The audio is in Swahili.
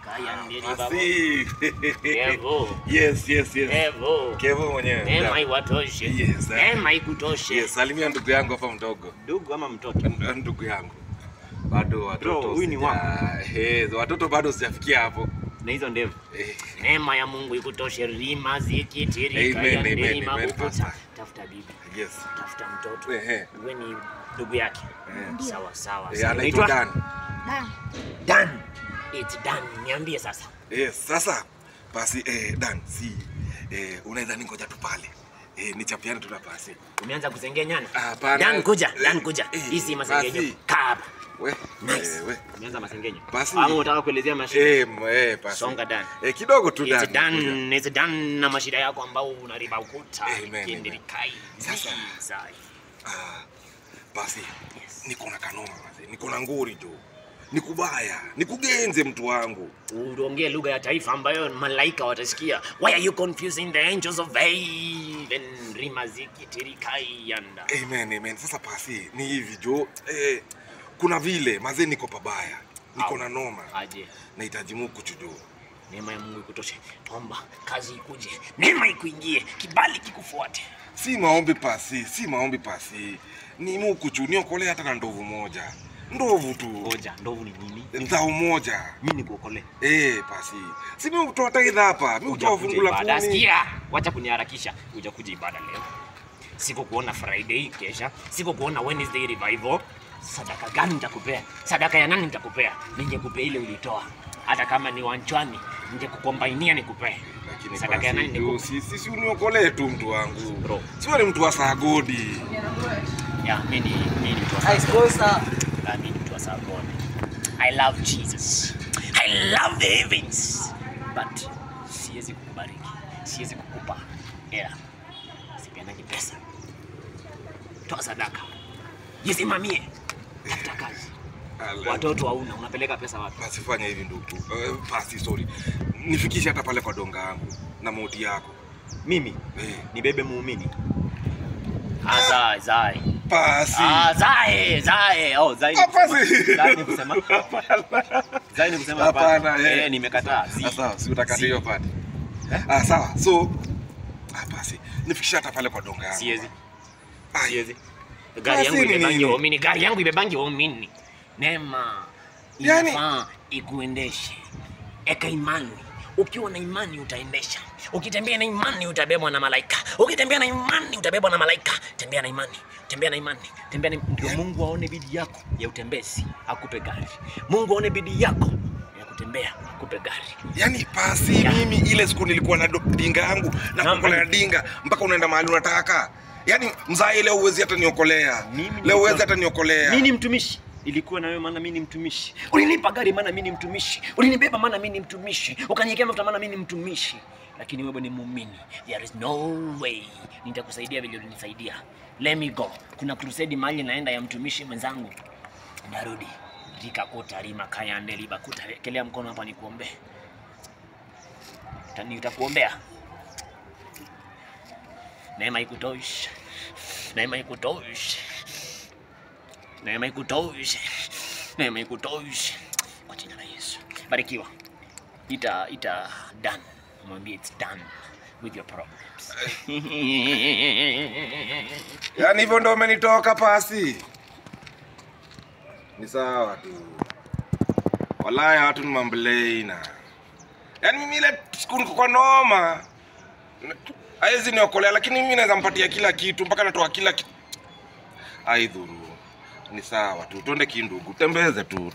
kaya ndiri baba. Kevo. Yes. Kevo. Kevo mwenyewe. Neema iwatoshe. Yes. Neema ikutoshe. Yes, salimia ndugu yangu hapa mdogo. Ndugu ama mtoto? Ndugu yangu. Bado watoto. Huyu ni wako. Watoto bado sijafikia hapo. Na hizo ndevu. Neema ya Mungu ikutoshe, rima zikitiri kaya ndiri mabukuta. Tafuta bibi. Yes. Tafuta mtoto. Wewe ni ndugu yake. Sawa. Anaitwa Dan. Dan. It's Dan. Niambie sasa. Yes, sasa basi Dan, unaweza ningoja tu pale. Nichapiane tu na pasi. Umeanza kusengenyana? Hapana. Dan kuja. Hii si masengenyo. Kaba. Nice. Umeanza masengenyo. Basi. Au unataka kuelezea mashida? Pasi. Songa Dan. Kidogo tu Dan. It's Dan na mashida yako ambao unariba ukuta. Kindirikai. Sasa. Basi. Yes. Niko na kanoma mzee. Niko na ngori jo. Nikubaya, nikugenze mtu wangu. Uongee lugha ya taifa ambayo malaika watasikia. Why are you confusing the angels of heaven? Rimaziki tirikai yanda. Amen. Sasa pasi, ni hivi jo. Kuna vile mazee niko pabaya. Niko na noma. Aje. Nahitaji Mungu kuchujo. Neema ya Mungu ikutoshe. Omba, kazi ikuje. Neema ikuingie, kibali kikufuate. Si maombi pasi. Ni Mungu kuchu, niokolee hata na ndovu moja. Ndovu tu. Ngoja, ndovu ni nini? Nzao moja. Mimi nikuokolee. Pasi. Si mimi kutoa taidha hapa. Mimi kutoa fungu la 10. Sikia, wacha kuniharakisha. Kuja kuja ibada leo. Siko kuona Friday kesha. Siko kuona Wednesday revival. Sadaka gani nitakupea? Sadaka ya nani nitakupea? Ningekupea ile ulitoa. Hata kama ni wanchwani, ningekukombainia nikupee. Lakini sadaka ya nani nikupe? Si uniokolee tu mtu wangu. Bro. Siwe ni mtu wa sagodi. Ya, mimi ni mtu wa sagodi. Mimi ni mtu wa sagodi. I love Jesus. I love the heavens. But siwezi kukubariki. Siwezi kukupa hela. Sipeanagi pesa. Toa sadaka. Jisimamie. Tafuta kazi. Watoto hauna, unapeleka pesa wapi? Basi fanya hivi ndugu. Pasi, sorry. Nifikishe hata pale kwa donga yangu na moti yako. Mimi? Nibebe muumini. Zai. Pasi. Zai. Oh, Zai. Pasi. Zai ni kusema? Zai ni kusema hapana. Nimekataa. Sawa, si utakata hiyo pale. Sawa. So pasi. Nifikishe hata pale kwa donga yangu. Siwezi. Gari yangu imebangi waumini. Gari yangu imebangi waumini. Neema inafaa ikuendeshe. Eka imani. Ukiwa na imani utaendesha. Ukitembea na imani utabebwa na malaika. Ukitembea na imani utabebwa na malaika. Tembea na imani. Ndio Mungu aone bidii yako ya utembezi akupe gari. Mungu aone bidii yako ya kutembea akupe gari. Yaani pasi mimi ile siku nilikuwa na dinga yangu na kukolea dinga mpaka unaenda mahali unataka. Yaani mzae leo uwezi hata niokolea. Leo uwezi hata niokolea. Mimi ni mtumishi. Ilikuwa na wewe maana mimi ni mtumishi. Ulinipa gari maana mimi ni mtumishi. Ulinibeba maana mimi ni mtumishi. Ukaniwekea mafuta maana mimi ni mtumishi. Lakini wewe ni muumini. There is no way nitakusaidia vile ulinisaidia. Let me go. Kuna crusade mahali naenda ya mtumishi mwenzangu. Narudi. Rikakuta rima kaya ndeli bakuta. Kelea mkono hapa nikuombee. Nitakuombea. Neema ikutoshe. Kwa jina la Yesu. Barikiwa. Ita done. Mwambie it's done with your problems. Yaani hivyo ndio umenitoka pasi. Ni sawa tu. Wallahi watu ni mamblaina. Yaani mimi ile siku niko kwa noma. Haizi niokolea lakini mimi naweza mpatia kila kitu mpaka natoa kila kitu. Aidhuru. Ni sawa tu. Twende kindugu. Tembeze tu.